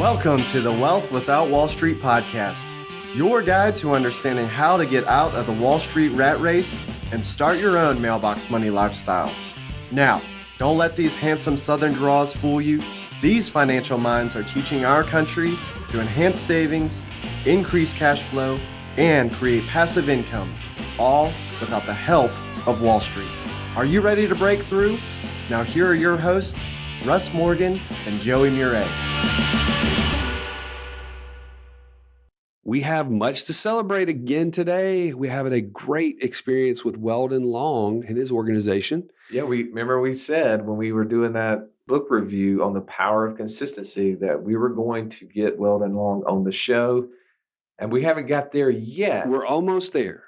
Welcome to the Wealth Without Wall Street podcast, your guide to understanding how to get out of the Wall Street rat race and start your own mailbox money lifestyle. Now, don't let these handsome Southern draws fool you. These financial minds are teaching our country to enhance savings, increase cash flow, and create passive income, all without the help of Wall Street. Are you ready to break through? Now here are your hosts, Russ Morgan and Joey Murray. We have much to celebrate again today. We're having a great experience with Weldon Long and his organization. Yeah, we said when we were doing that book review on the power of consistency that we were going to get Weldon Long on the show, and we haven't got there yet. We're almost there.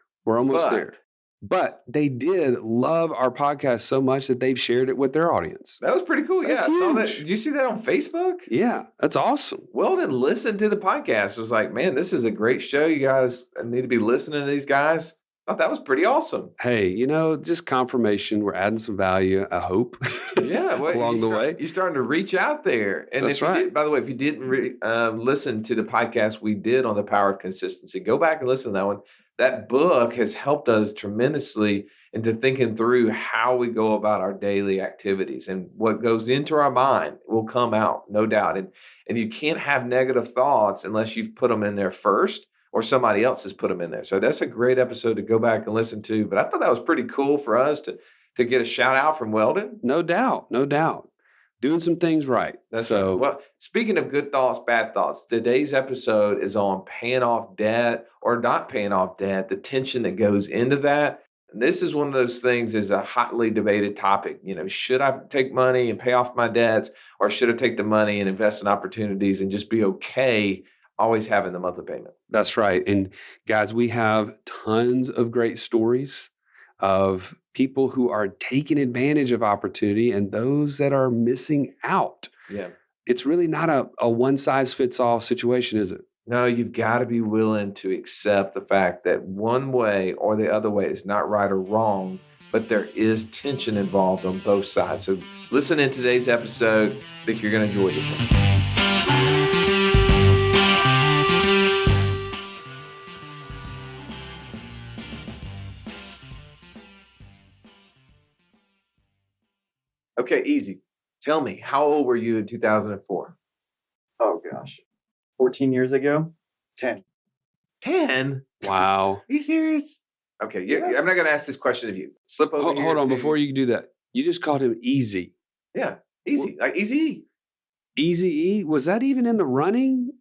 But they did love our podcast so much that they've shared it with their audience. That was pretty cool. That's I saw that. huge. Did you see that on Facebook? Yeah, that's awesome. Weldon listened to the podcast. Was like, man, this is a great show. You guys need to be listening to these guys. I thought that was pretty awesome. Hey, just confirmation. We're adding some value, I hope. Yeah, well, along the way. You're starting to reach out there. And that's right. By the way, if you didn't listen to the podcast we did on the power of consistency, go back and listen to that one. That book has helped us tremendously into thinking through how we go about our daily activities, and what goes into our mind will come out, no doubt. And you can't have negative thoughts unless you've put them in there first, or somebody else has put them in there. So that's a great episode to go back and listen to. But I thought that was pretty cool for us to get a shout out from Weldon. No doubt. Doing some things right. That's right. Well, speaking of good thoughts, bad thoughts, today's episode is on paying off debt or not paying off debt, the tension that goes into that. And this is one of those things is a hotly debated topic. Should I take money and pay off my debts, or should I take the money and invest in opportunities and just be okay always having the monthly payment? That's right. And guys, we have tons of great stories of people who are taking advantage of opportunity and those that are missing out. Yeah. It's really not a one-size-fits-all situation, is it? No, you've got to be willing to accept the fact that one way or the other way is not right or wrong, but there is tension involved on both sides. So listen in today's episode. I think you're going to enjoy this one. Okay, easy. Tell me, how old were you in 2004? Oh gosh. 14 years ago? 10. 10? Wow. Are you serious? Okay, yeah. I'm not going to ask this question of you. Slip over here. Hold on, before you do that. You just called him Easy. Yeah, Easy. Like Easy. Easy E? Was that even in the running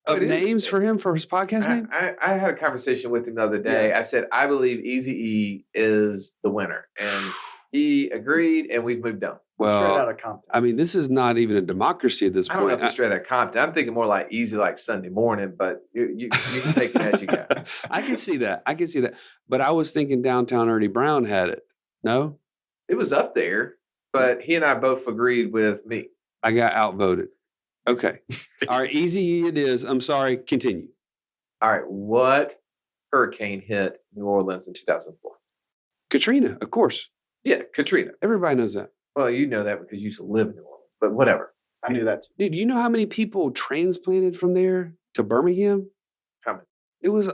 of names for him for his podcast name? I had a conversation with him the other day. Yeah. I said, I believe Easy E is the winner. And he agreed, and we've moved on. Well, straight out of Compton. I mean, this is not even a democracy at this point. I don't know if it's straight out of Compton. I'm thinking more like Easy, like Sunday morning, but you can take it as you got. I can see that. But I was thinking downtown Ernie Brown had it. No? It was up there, but he and I both agreed with me. I got outvoted. Okay. All right, Easy E it is. I'm sorry. Continue. All right. What hurricane hit New Orleans in 2004? Katrina, of course. Yeah, Katrina. Everybody knows that. Well, you know that because you used to live in New Orleans, but whatever. I knew that too. Dude, you know how many people transplanted from there to Birmingham? How many? It was,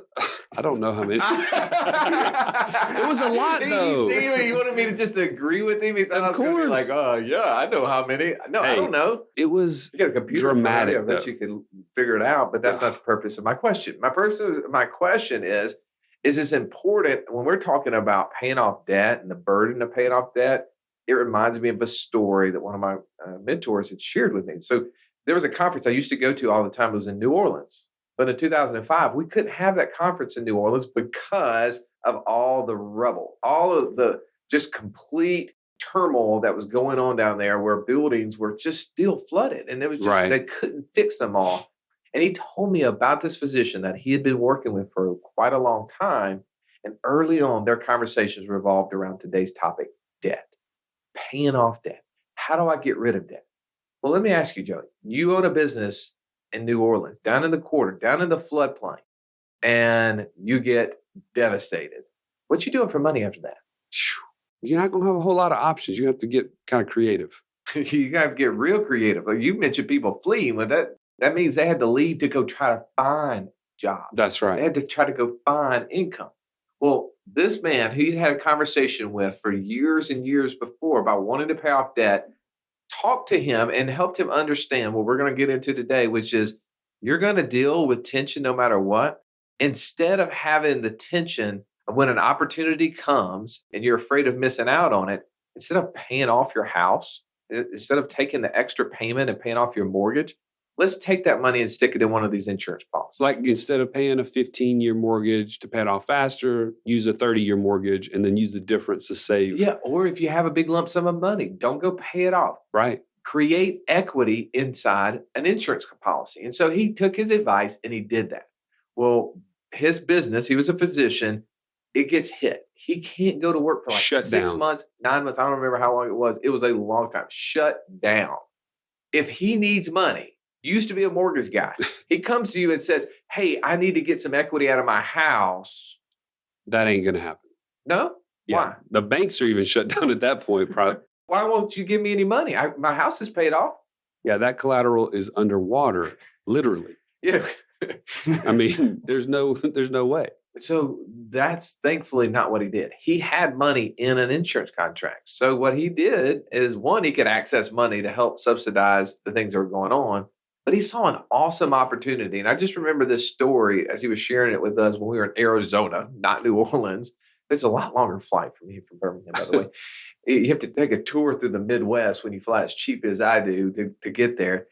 I don't know how many. It was a lot, though. You see, he wanted me to just agree with him. He thought I was going to be like, oh, yeah, I know how many. No, I don't know. It was you got a computer dramatic. I bet you could figure it out, but that's not the purpose of my question. My question is this important when we're talking about paying off debt and the burden of paying off debt? It reminds me of a story that one of my mentors had shared with me. So there was a conference I used to go to all the time. It was in New Orleans. But in 2005, we couldn't have that conference in New Orleans because of all the rubble, all of the just complete turmoil that was going on down there where buildings were just still flooded. And it was just, They couldn't fix them all. And he told me about this physician that he had been working with for quite a long time. And early on, their conversations revolved around today's topic, debt. Paying off debt. How do I get rid of debt? Well, let me ask you, Joey. You own a business in New Orleans, down in the quarter, down in the floodplain, and you get devastated. What you doing for money after that? You're not going to have a whole lot of options. You have to get kind of creative. You got to get real creative. Like you mentioned people fleeing with that. that means they had to leave to go try to find jobs. That's They right. had to try to go find income. Well, this man who he'd had a conversation with for years and years before about wanting to pay off debt, talked to him and helped him understand what we're going to get into today, which is you're going to deal with tension no matter what. Instead of having the tension of when an opportunity comes and you're afraid of missing out on it, instead of paying off your house, instead of taking the extra payment and paying off your mortgage, let's take that money and stick it in one of these insurance policies. Like instead of paying a 15-year mortgage to pay it off faster, use a 30-year mortgage and then use the difference to save. Yeah, or if you have a big lump sum of money, don't go pay it off. Right. Create equity inside an insurance policy. And so he took his advice and he did that. Well, his business, he was a physician, it gets hit. He can't go to work for like Shut 6 down. months, 9 months. I don't remember how long it was. It was a long time. Shut down. If he needs money, used to be a mortgage guy. He comes to you and says, hey, I need to get some equity out of my house. That ain't going to happen. No? Yeah. Why? The banks are even shut down at that point. Why won't you give me any money? My house is paid off. Yeah, that collateral is underwater, literally. Yeah. I mean, there's no way. So that's thankfully not what he did. He had money in an insurance contract. So what he did is, one, he could access money to help subsidize the things that were going on, but he saw an awesome opportunity. And I just remember this story as he was sharing it with us when we were in Arizona, not New Orleans. It's a lot longer flight from here from Birmingham, by the way. You have to take a tour through the Midwest when you fly as cheap as I do to get there.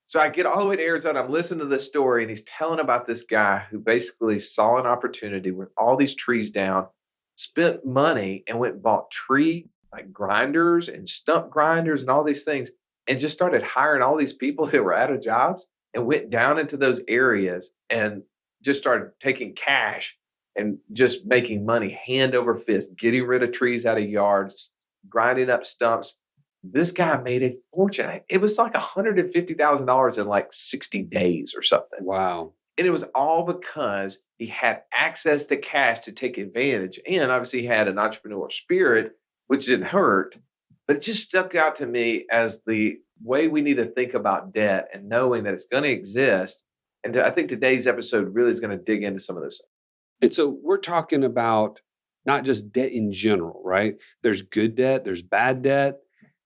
So I get all the way to Arizona. I'm listening to this story, and he's telling about this guy who basically saw an opportunity with all these trees down, spent money, and went and bought tree like grinders and stump grinders and all these things, and just started hiring all these people that were out of jobs and went down into those areas and just started taking cash and just making money hand over fist, getting rid of trees out of yards, grinding up stumps. This guy made a fortune. It was like $150,000 in like 60 days or something. Wow. And it was all because he had access to cash to take advantage. And obviously he had an entrepreneurial spirit, which didn't hurt. But it just stuck out to me as the way we need to think about debt and knowing that it's going to exist. And I think today's episode really is going to dig into some of those things. And so we're talking about not just debt in general, right? There's good debt, there's bad debt.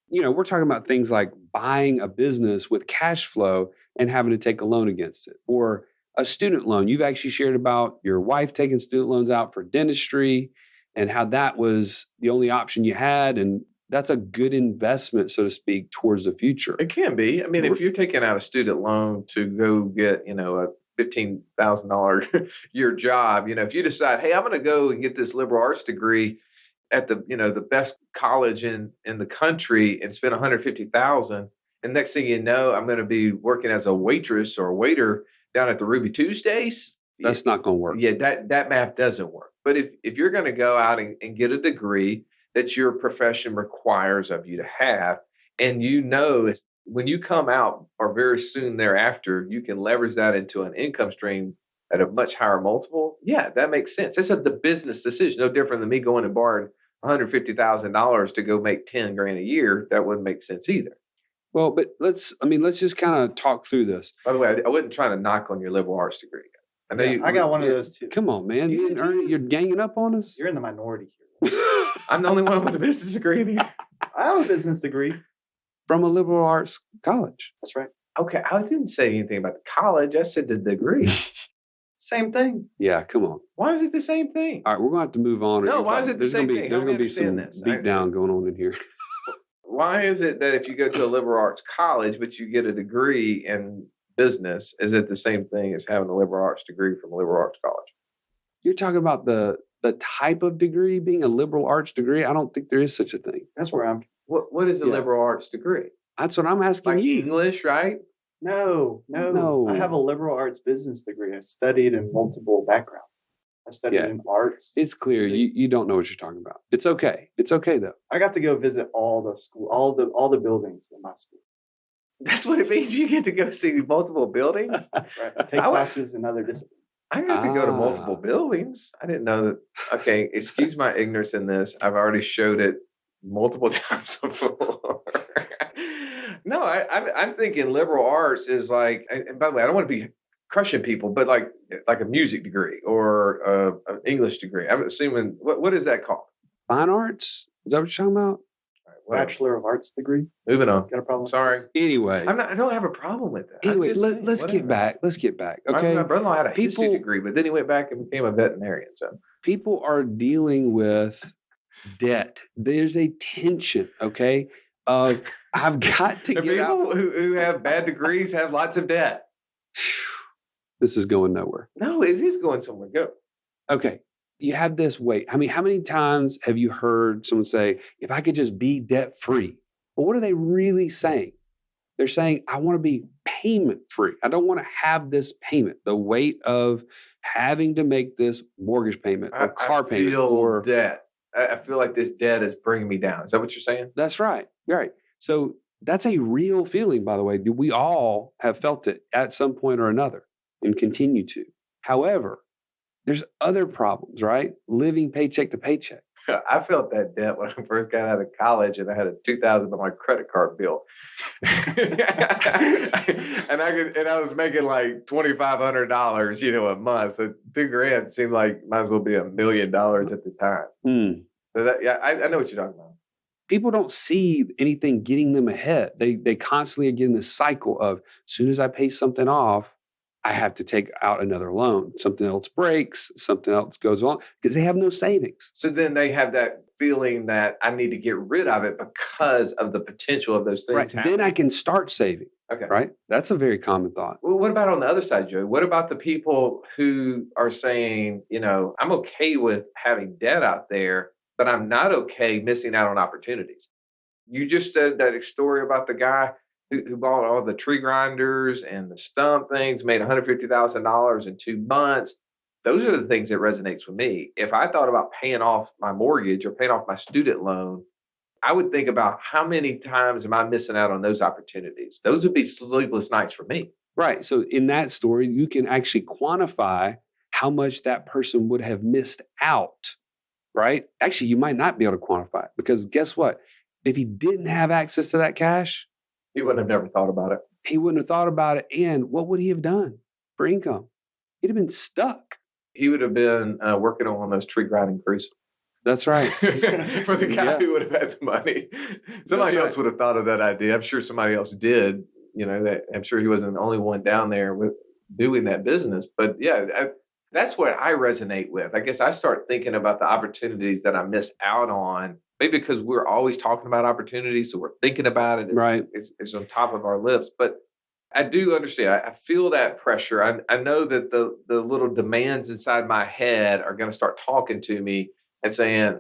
You know, we're talking about things like buying a business with cash flow and having to take a loan against it, or a student loan. You've actually shared about your wife taking student loans out for dentistry and how that was the only option you had. And that's a good investment, so to speak, towards the future. It can be. I mean, if you're taking out a student loan to go get, a $15,000 year job, if you decide, hey, I'm going to go and get this liberal arts degree at the best college in the country and spend $150,000, and next thing you know, I'm going to be working as a waitress or a waiter down at the Ruby Tuesdays. That's not going to work. Yeah, that math doesn't work. But if you're going to go out and get a degree that your profession requires of you to have, and when you come out or very soon thereafter, you can leverage that into an income stream at a much higher multiple. Yeah, that makes sense. This is the business decision. No different than me going and borrowing $150,000 to go make $10,000 a year. That wouldn't make sense either. Well, but let's just kind of talk through this. By the way, I wasn't trying to knock on your liberal arts degree. I know I got one of those too. Come on, man. You didn't earn it. You're ganging up on us. You're in the minority here. I'm the only one with a business degree here. I have a business degree. From a liberal arts college. That's right. Okay, I didn't say anything about the college. I said the degree. Same thing. Yeah, come on. Why is it the same thing? All right, we're going to have to move on. No, why is it the same thing? There's going to be some Help me understand beat this. down going on in here. Why is it that if you go to a liberal arts college, but you get a degree in business, is it the same thing as having a liberal arts degree from a liberal arts college? You're talking about the type of degree being a liberal arts degree? I don't think there is such a thing. That's where I'm. What is a liberal arts degree? That's what I'm asking Like you. English, right? No. I have a liberal arts business degree. I studied in multiple backgrounds. I studied in arts. It's clear you don't know what you're talking about. It's okay. It's okay though. I got to go visit all the buildings in my school. That's what it means. You get to go see multiple buildings. That's right. I take classes in other disciplines. I got to go to multiple buildings. I didn't know that. Okay, excuse my ignorance in this. I've already showed it multiple times before. No, I I'm thinking liberal arts is like, and by the way, I don't want to be crushing people, but like a music degree or an English degree. I'm assuming, what is that called? Fine arts? Is that what you're talking about? Bachelor of Arts degree. Moving on. Got a problem? Sorry. Anyway, I don't have a problem with that. Anyway, let's get back. Let's get back. Okay. My brother-in-law had a history degree, but then he went back and became a veterinarian. So people are dealing with debt. There's a tension. Okay. I've got to the get people out. who have bad degrees have lots of debt. This is going nowhere. No, it is going somewhere. Go. Okay. You have this weight. I mean, how many times have you heard someone say, if I could just be debt free? Well, what are they really saying? They're saying, I want to be payment free. I don't want to have this payment, the weight of having to make this mortgage payment or car payment. Or debt. I feel like this debt is bringing me down. Is that what you're saying? That's right. You're right. So that's a real feeling, by the way. We all have felt it at some point or another and continue to. However, there's other problems, right? Living paycheck to paycheck. I felt that debt when I first got out of college and I had a $2,000 credit card bill. and I was making like $2,500, a month. So $2,000 seemed like might as well be $1 million at the time. So I know what you're talking about. People don't see anything getting them ahead. They constantly are getting this cycle of, as soon as I pay something off, I have to take out another loan. Something else breaks, something else goes on because they have no savings. So then they have that feeling that I need to get rid of it because of the potential of those things. Right. Happening. Then I can start saving. Okay. Right. That's a very common thought. Well, what about on the other side, Joe? What about the people who are saying, I'm okay with having debt out there, but I'm not okay missing out on opportunities? You just said that story about the guy who bought all the tree grinders and the stump things, made $150,000 in 2 months. Those are the things that resonates with me. If I thought about paying off my mortgage or paying off my student loan, I would think about how many times am I missing out on those opportunities? Those would be sleepless nights for me. Right. So in that story, you can actually quantify how much that person would have missed out, right? Actually, you might not be able to quantify it because guess what? If he didn't have access to that cash, he wouldn't have never thought about it. He wouldn't have thought about it. And what would he have done for income? He'd have been stuck. He would have been working on those tree grinding crews. That's right. For the guy who would have had the money. Somebody else would have thought of that idea. I'm sure somebody else did. I'm sure he wasn't the only one down there with doing that business. But that's what I resonate with. I guess I start thinking about the opportunities that I miss out on. Maybe because we're always talking about opportunities, so we're thinking about it. Right. It's on top of our lips. But I do understand. I feel that pressure. I know that the little demands inside my head are going to start talking to me and saying,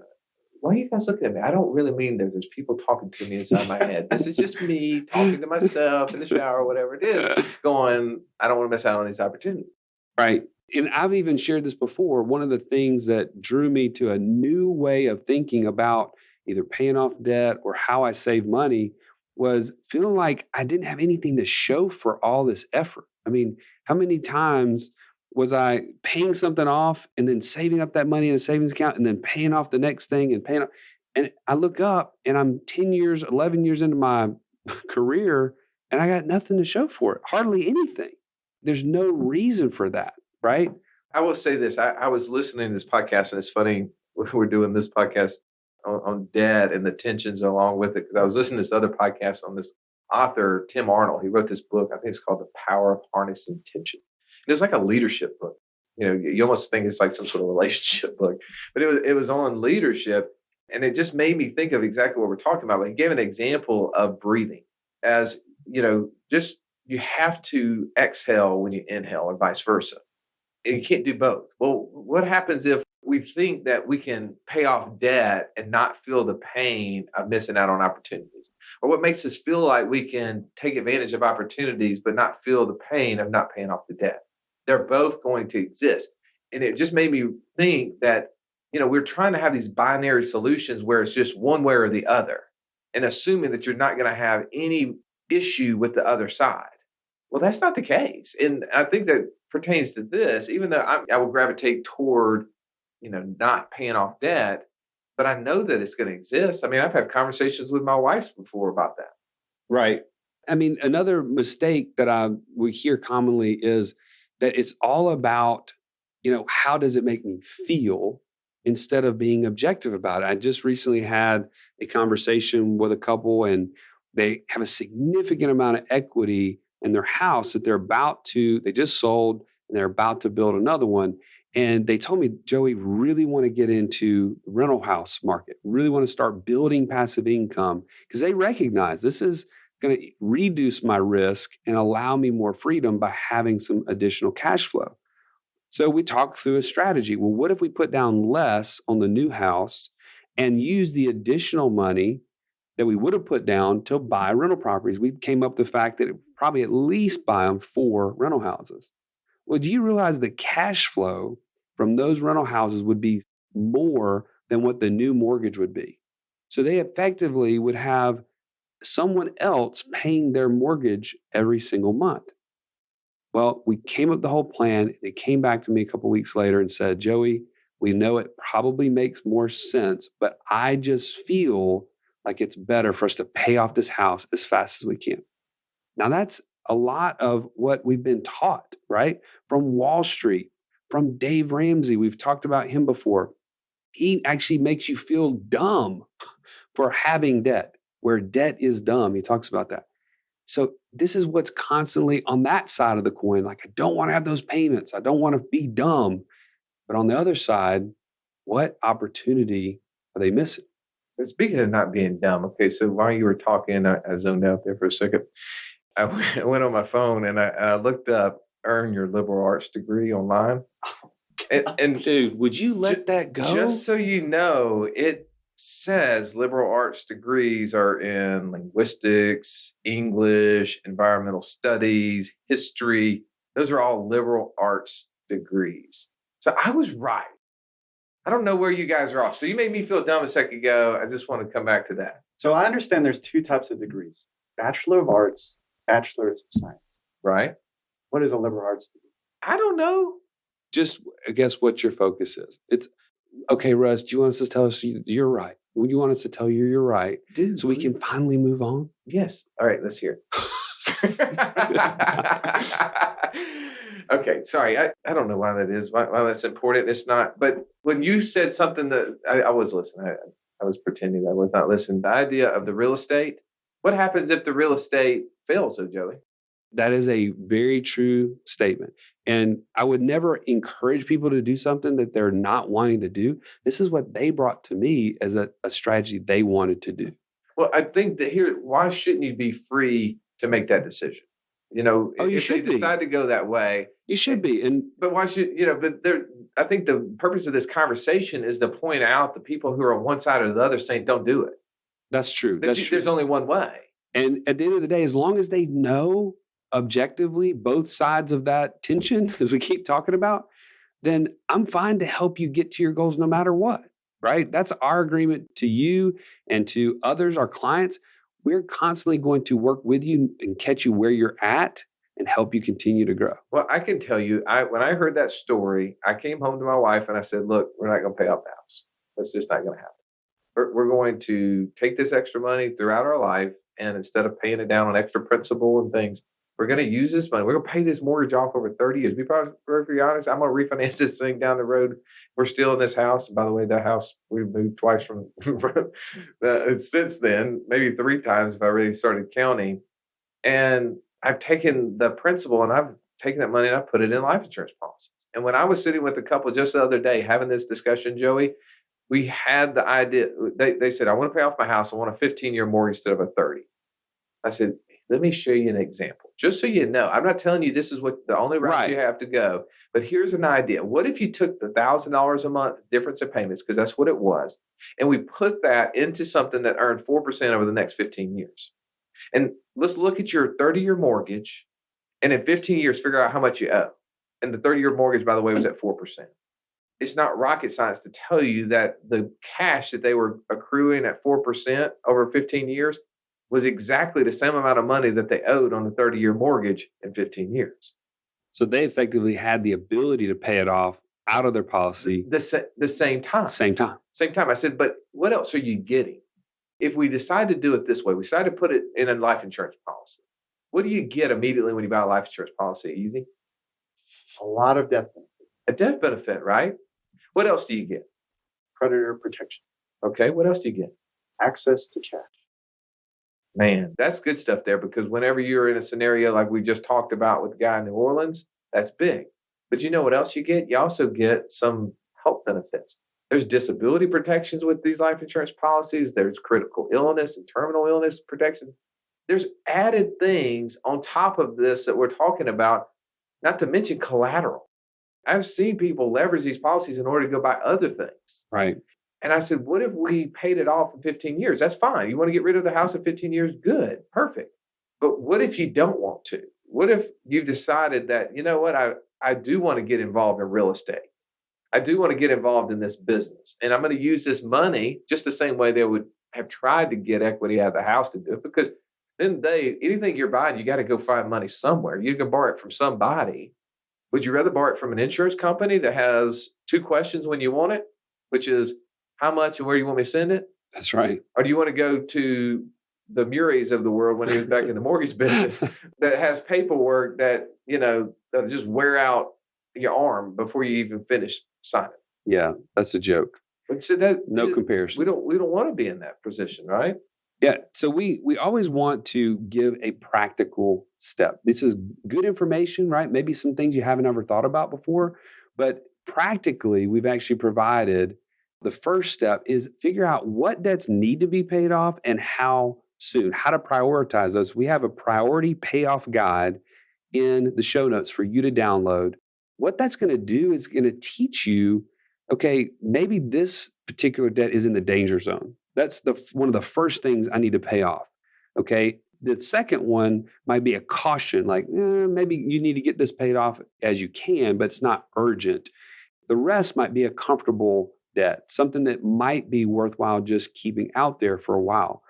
why are you guys looking at me? I don't really mean there's people talking to me inside my head. This is just me talking to myself in the shower, whatever it is, going, I don't want to miss out on these opportunities. Right. And I've even shared this before. One of the things that drew me to a new way of thinking about either paying off debt or how I save money was feeling like I didn't have anything to show for all this effort. I mean, how many times was I paying something off and then saving up that money in a savings account and then paying off the next thing and paying off? And I look up and I'm 10 years, 11 years into my career and I got nothing to show for it. Hardly anything. There's no reason for that, right? I will say this. I was listening to this podcast and it's funny we're doing this podcast on debt and the tensions along with it, because I was listening to this other podcast on this author, Tim Arnold. He wrote this book. I think it's called The Power of Harnessing Tension. And it's like a leadership book. You almost think it's like some sort of relationship book, but it was on leadership. And it just made me think of exactly what we're talking about. But he gave an example of breathing as, just you have to exhale when you inhale or vice versa. And you can't do both. Well, what happens if we think that we can pay off debt and not feel the pain of missing out on opportunities? Or what makes us feel like we can take advantage of opportunities but not feel the pain of not paying off the debt? They're both going to exist. And it just made me think that, we're trying to have these binary solutions where it's just one way or the other, and assuming that you're not going to have any issue with the other side. Well, that's not the case. And I think that pertains to this, even though I will gravitate toward, not paying off debt, but I know that it's going to exist. I mean, I've had conversations with my wife before about that. Right. I mean, another mistake that we hear commonly is that it's all about, how does it make me feel instead of being objective about it. I just recently had a conversation with a couple, and they have a significant amount of equity in their house that they just sold, and they're about to build another one. And they told me, Joey, really want to get into the rental house market, really want to start building passive income, because they recognize this is going to reduce my risk and allow me more freedom by having some additional cash flow. So we talked through a strategy. Well, what if we put down less on the new house and use the additional money that we would have put down to buy rental properties? We came up with the fact that it probably at least buy them 4 rental houses. Well, do you realize the cash flow from those rental houses would be more than what the new mortgage would be? So they effectively would have someone else paying their mortgage every single month. Well, we came up with the whole plan. They came back to me a couple of weeks later and said, Joey, we know it probably makes more sense, but I just feel like it's better for us to pay off this house as fast as we can. Now, that's a lot of what we've been taught, right? From Wall Street, from Dave Ramsey. We've talked about him before. He actually makes you feel dumb for having debt, where debt is dumb. He talks about that. So this is what's constantly on that side of the coin. Like, I don't want to have those payments. I don't want to be dumb. But on the other side, what opportunity are they missing? But speaking of not being dumb, okay, so while you were talking, I zoned out there for a second. I went on my phone and I looked up earn your liberal arts degree online. And dude, would you let that go? Just so you know, it says liberal arts degrees are in linguistics, English, environmental studies, history. Those are all liberal arts degrees. So I was right. I don't know where you guys are off. So you made me feel dumb a second ago. I just want to come back to that. So I understand there's 2 types of degrees: Bachelor of Arts, Bachelor's of Science. Right? What is a liberal arts degree? I don't know. Just guess what your focus is. It's okay, Russ. Do you want us to tell us you're right? Would you want us to tell you you're right, dude, so we can finally move on? Yes. All right. Let's hear it. Okay. Sorry. I don't know why that is. Why that's important. It's not. But when you said something that I was listening, I was pretending I was not listening. The idea of the real estate. What happens if the real estate fails, Joey? That is a very true statement. And I would never encourage people to do something that they're not wanting to do. This is what they brought to me as a strategy they wanted to do. Well, I think that why shouldn't you be free to make that decision? If they decide to go that way, you should be. But why should, I think the purpose of this conversation is to point out the people who are on one side or the other saying, don't do it. That's true. There's only one way. And at the end of the day, as long as they know objectively both sides of that tension, as we keep talking about, then I'm fine to help you get to your goals no matter what, right? That's our agreement to you and to others, our clients. We're constantly going to work with you and catch you where you're at and help you continue to grow. Well, I can tell you, when I heard that story, I came home to my wife and I said, look, we're not going to pay off the house. That's just not going to happen. We're going to take this extra money throughout our life, and instead of paying it down on extra principal and things, we're going to use this money. We're going to pay this mortgage off over 30 years. Be perfectly honest, I'm going to refinance this thing down the road. We're still in this house. By the way, that house, we moved twice from since then, maybe 3 times if I really started counting. And I've taken the principal and I've taken that money and I've put it in life insurance policies. And when I was sitting with a couple just the other day having this discussion, Joey, we had the idea. They said, I want to pay off my house. I want a 15-year mortgage instead of a 30. I said, let me show you an example, just so you know. I'm not telling you this is what the only route you have to go, but here's an idea. What if you took the $1,000 a month difference in payments, because that's what it was, and we put that into something that earned 4% over the next 15 years? And let's look at your 30-year mortgage, and in 15 years, figure out how much you owe. And the 30-year mortgage, by the way, was at 4%. It's not rocket science to tell you that the cash that they were accruing at 4% over 15 years was exactly the same amount of money that they owed on the 30-year mortgage in 15 years. So they effectively had the ability to pay it off out of their policy. The same time. Same time. I said, but what else are you getting? If we decide to do it this way, we decide to put it in a life insurance policy. What do you get immediately when you buy a life insurance policy? Easy? A lot of death benefit. A death benefit, right? What else do you get? Creditor protection. Okay, what else do you get? Access to cash. Man, that's good stuff there, because whenever you're in a scenario like we just talked about with the guy in New Orleans, that's big. But you know what else you get? You also get some health benefits. There's disability protections with these life insurance policies. There's critical illness and terminal illness protection. There's added things on top of this that we're talking about, not to mention collateral. I've seen people leverage these policies in order to go buy other things. Right. And I said, what if we paid it off in 15 years? That's fine. You want to get rid of the house in 15 years? Good. Perfect. But what if you don't want to? What if you've decided that, you know what, I do want to get involved in real estate. I do want to get involved in this business. And I'm going to use this money just the same way they would have tried to get equity out of the house to do it. Because then anything you're buying, you got to go find money somewhere. You can borrow it from somebody. Would you rather borrow it from an insurance company that has 2 questions when you want it, which is how much and where you want me to send it? That's right. Or do you want to go to the Murrays of the world when he was back in the mortgage business that has paperwork that, that'll just wear out your arm before you even finish signing? Yeah, that's a joke. But so no comparison. We don't want to be in that position, right? Yeah. So we always want to give a practical step. This is good information, right? Maybe some things you haven't ever thought about before, but practically we've actually provided the first step is figure out what debts need to be paid off and how soon, how to prioritize those. We have a priority payoff guide in the show notes for you to download. What that's going to do is going to teach you, okay, maybe this particular debt is in the danger zone. That's one of the first things I need to pay off. Okay. The second one might be a caution, like maybe you need to get this paid off as you can, but it's not urgent. The rest might be a comfortable debt, something that might be worthwhile just keeping out there for a while.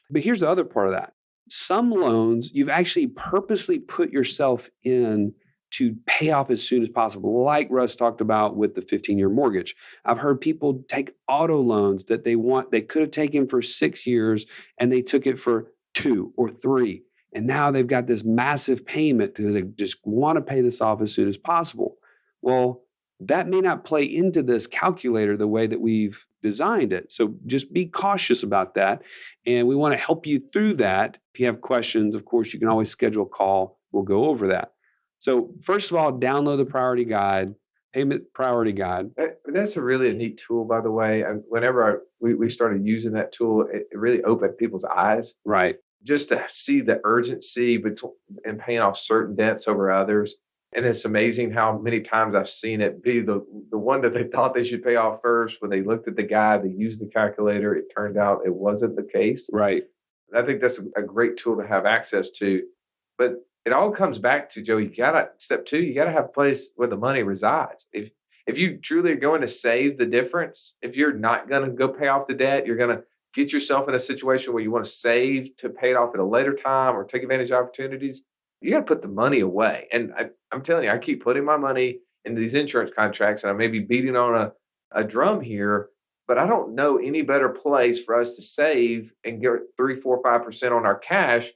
But here's the other part of that. Some loans, you've actually purposely put yourself in to pay off as soon as possible, like Russ talked about with the 15-year mortgage. I've heard people take auto loans that they could have taken for 6 years, and they took it for 2 or 3. And now they've got this massive payment because they just want to pay this off as soon as possible. Well, that may not play into this calculator the way that we've designed it. So just be cautious about that. And we want to help you through that. If you have questions, of course, you can always schedule a call. We'll go over that. So first of all, download the priority guide, payment priority guide. That's a neat tool, by the way. And whenever we started using that tool, it really opened people's eyes. Right. Just to see the urgency in paying off certain debts over others. And it's amazing how many times I've seen it be the one that they thought they should pay off first. When they looked at the guide, they used the calculator, it turned out it wasn't the case. Right. And I think that's a great tool to have access to. But it all comes back to, Joe, step 2, you got to have a place where the money resides. If you truly are going to save the difference, if you're not going to go pay off the debt, you're going to get yourself in a situation where you want to save to pay it off at a later time or take advantage of opportunities, you got to put the money away. And I'm telling you, I keep putting my money into these insurance contracts, and I may be beating on a drum here, but I don't know any better place for us to save and get 3, 4, 5% on our cash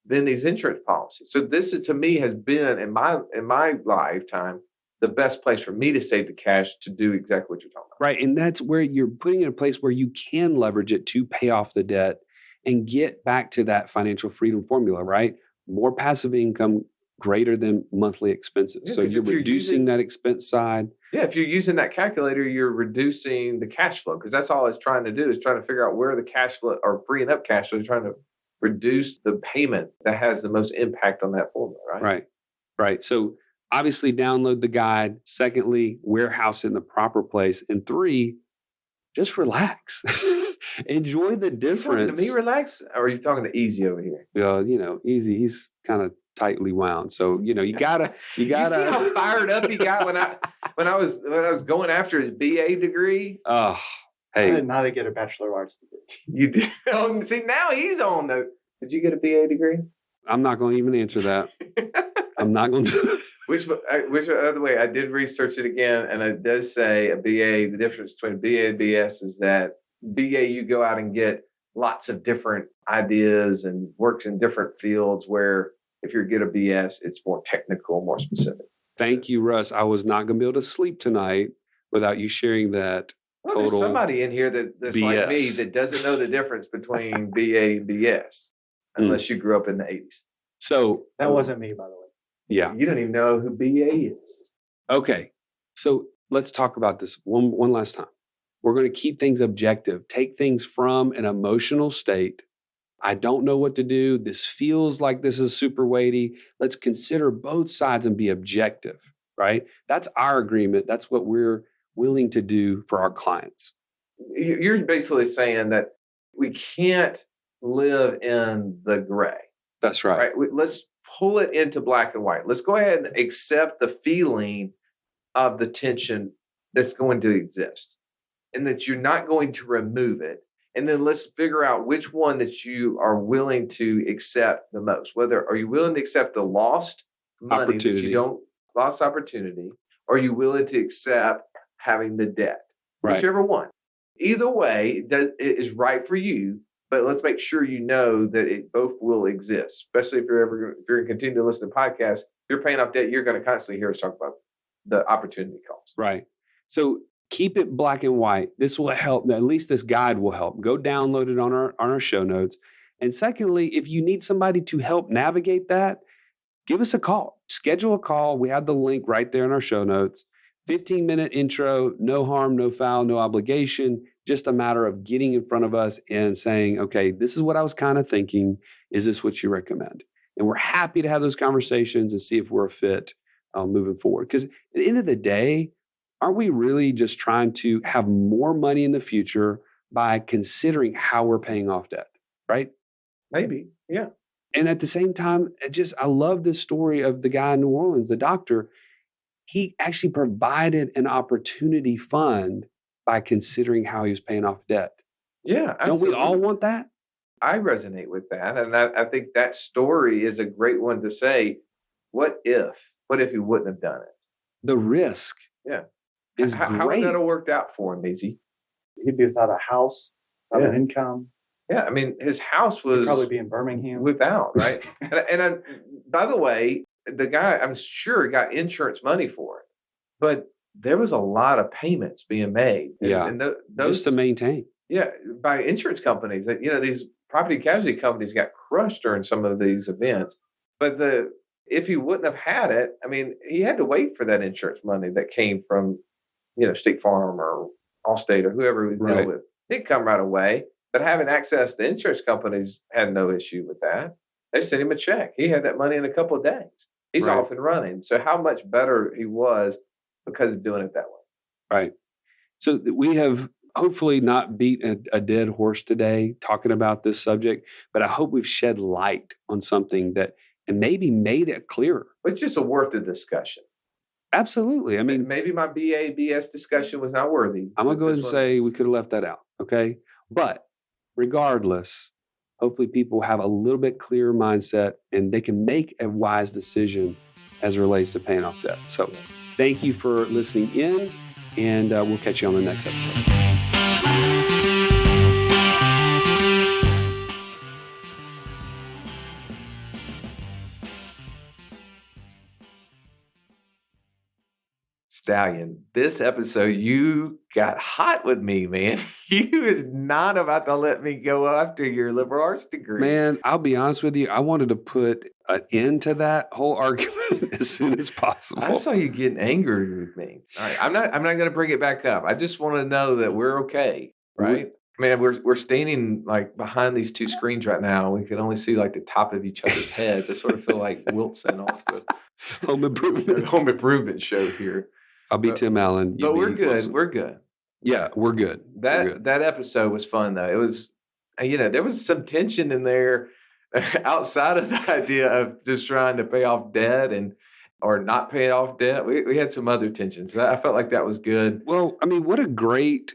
than these insurance policies. So this is, to me, has been in my lifetime the best place for me to save the cash to do exactly what you're talking about. Right. And that's where you're putting it in a place where you can leverage it to pay off the debt and get back to that financial freedom formula, right? More passive income, greater than monthly expenses. Yeah, so you're reducing that expense side. Yeah, if you're using that calculator, you're reducing the cash flow, because that's all it's trying to do, is trying to figure out where the cash flow, or freeing up cash flow, trying to reduce the payment that has the most impact on that formula, right? Right. So obviously download the guide. Secondly, warehouse it in the proper place. And 3, just relax. Enjoy the difference. Are you talking to me, relax? Or are you talking to Easy over here? Easy, he's kind of tightly wound. So, you gotta. You see how fired up he got when I was going after his BA degree? Oh, hey. I did not get a Bachelor of Arts degree. You did? Oh, see, now he's on though. Did you get a BA degree? I'm not going to even answer that. I'm not going to. Which, by the way, I did research it again, and it does say a BA, the difference between a BA and BS is that BA, you go out and get lots of different ideas and works in different fields, where If you get a BS, it's more technical, more specific. Thank you, Russ. I was not going to be able to sleep tonight without you sharing that. Well, there's somebody in here that's BS. Like me that doesn't know the difference between BA and BS unless you grew up in the 80s. So that wasn't me, by the way. Yeah. You don't even know who BA is. Okay. So let's talk about this one last time. We're going to keep things objective, take things from an emotional state. I don't know what to do. This feels like this is super weighty. Let's consider both sides and be objective, right? That's our agreement. That's what we're willing to do for our clients. You're basically saying that we can't live in the gray. That's right. Let's pull it into black and white. Let's go ahead and accept the feeling of the tension that's going to exist and that you're not going to remove it. And then let's figure out which one that you are willing to accept the most. Whether are you willing to accept the lost money that you don't, lost opportunity, or are you willing to accept having the debt? Right. Whichever one. Either way, it is right for you. But let's make sure you know that it both will exist. Especially if you're going to continue to listen to podcasts. If you're paying off debt, you're going to constantly hear us talk about the opportunity cost. Right. So keep it black and white. This will help. At least this guide will help. Go download it on our show notes. And secondly, if you need somebody to help navigate that, give us a call. Schedule a call. We have the link right there in our show notes. 15-minute intro, no harm, no foul, no obligation. Just a matter of getting in front of us and saying, okay, this is what I was kind of thinking. Is this what you recommend? And we're happy to have those conversations and see if we're a fit moving forward. Because at the end of the day, aren't we really just trying to have more money in the future by considering how we're paying off debt, right? Maybe, yeah. And at the same time, I love this story of the guy in New Orleans, the doctor. He actually provided an opportunity fund by considering how he was paying off debt. Yeah, absolutely. Don't we all want that? I resonate with that. And I think that story is a great one to say, what if he wouldn't have done it? The risk is great. How would that have worked out for him, Easy? He'd be without a house, without an income. Yeah, I mean, his house was... He'd probably be in Birmingham. Without, right? and by the way, the guy, I'm sure, got insurance money for it. But there was a lot of payments being made. And those, just to maintain. Yeah, by insurance companies. These property casualty companies got crushed during some of these events. But if he wouldn't have had it, I mean, he had to wait for that insurance money that came from, State Farm or Allstate or whoever we deal with. It didn't come right away. But having access to insurance companies had no issue with that. They sent him a check. He had that money in a couple of days. He's off and running. So how much better he was because of doing it that way. Right. So we have hopefully not beat a dead horse today talking about this subject, but I hope we've shed light on something that and maybe made it clearer. It's just worth the discussion. Absolutely. I mean, maybe my BS discussion was not worthy. I'm going to go ahead and say we could have left that out. Okay. But regardless, hopefully people have a little bit clearer mindset and they can make a wise decision as it relates to paying off debt. So thank you for listening in, and we'll catch you on the next episode. Stallion, this episode, you got hot with me, man. You is not about to let me go after your liberal arts degree. Man, I'll be honest with you. I wanted to put an end to that whole argument as soon as possible. I saw you getting angry with me. All right, I'm not going to bring it back up. I just want to know that we're okay, right? Man, we're standing like behind these two screens right now. We can only see like the top of each other's heads. I sort of feel like Wilson off the Home Improvement show here. I'll be Tim Allen. But we're good. Wilson. We're good. Yeah, we're good. That episode was fun though. It was, there was some tension in there outside of the idea of just trying to pay off debt or not pay off debt. We had some other tensions. I felt like that was good. Well, I mean, what a great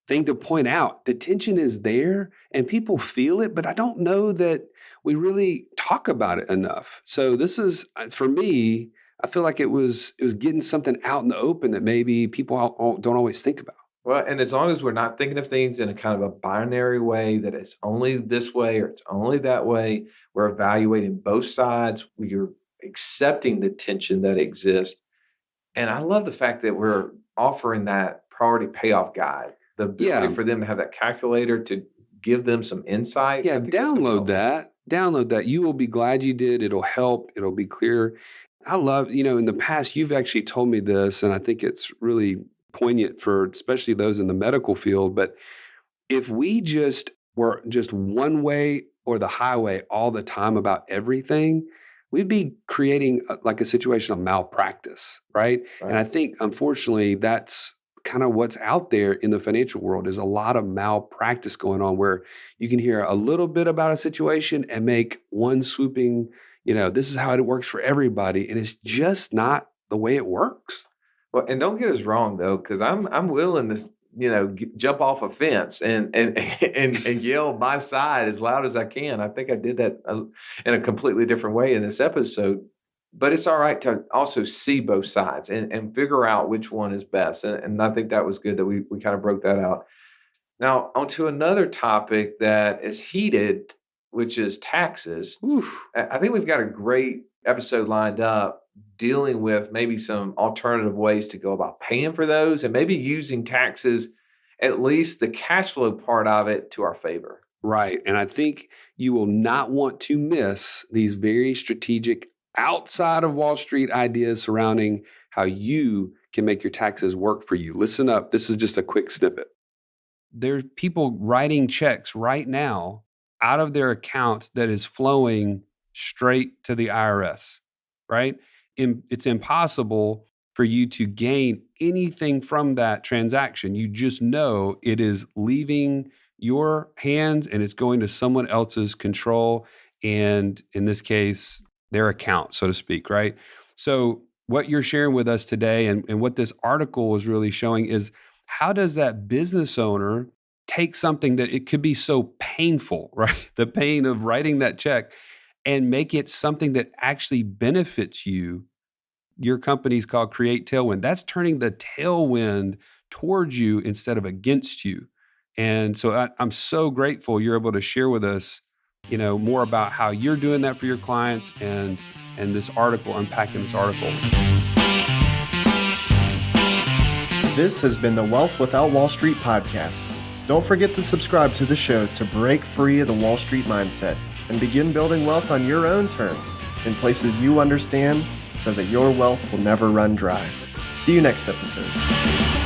thing to point out. The tension is there and people feel it, but I don't know that we really talk about it enough. So this is, for me, I feel like it was getting something out in the open that maybe people don't always think about. Well, and as long as we're not thinking of things in a kind of a binary way that it's only this way or it's only that way, we're evaluating both sides. We're accepting the tension that exists. And I love the fact that we're offering that priority payoff guide, the ability for them to have that calculator to give them some insight. Yeah, download that. Download that. You will be glad you did. It'll help. It'll be clear. I love, in the past, you've actually told me this, and I think it's really poignant for especially those in the medical field. But if we just were just one way or the highway all the time about everything, we'd be creating like a situation of malpractice, right? And I think, unfortunately, that's kind of what's out there in the financial world. There's a lot of malpractice going on where you can hear a little bit about a situation and make one swooping, this is how it works for everybody. And it's just not the way it works. Well, and don't get us wrong though, because I'm willing to, jump off a fence and yell my side as loud as I can. I think I did that in a completely different way in this episode. But it's all right to also see both sides and figure out which one is best. And I think that was good that we kind of broke that out. Now, onto another topic that is heated, which is taxes. Oof. I think we've got a great episode lined up dealing with maybe some alternative ways to go about paying for those and maybe using taxes, at least the cash flow part of it, to our favor. Right. And I think you will not want to miss these very strategic outside of Wall Street ideas surrounding how you can make your taxes work for you. Listen up. This is just a quick snippet. There's people writing checks right now out of their accounts that is flowing straight to the IRS, right? It's impossible for you to gain anything from that transaction. You just know it is leaving your hands and it's going to someone else's control. And in this case, their account, so to speak, right? So what you're sharing with us today and what this article is really showing is how does that business owner take something that it could be so painful, right? The pain of writing that check and make it something that actually benefits you. Your company's called Create Tailwind. That's turning the tailwind towards you instead of against you. And so I'm so grateful you're able to share with us more about how you're doing that for your clients and this article, unpacking this article. This has been the Wealth Without Wall Street podcast. Don't forget to subscribe to the show to break free of the Wall Street mindset and begin building wealth on your own terms in places you understand so that your wealth will never run dry. See you next episode.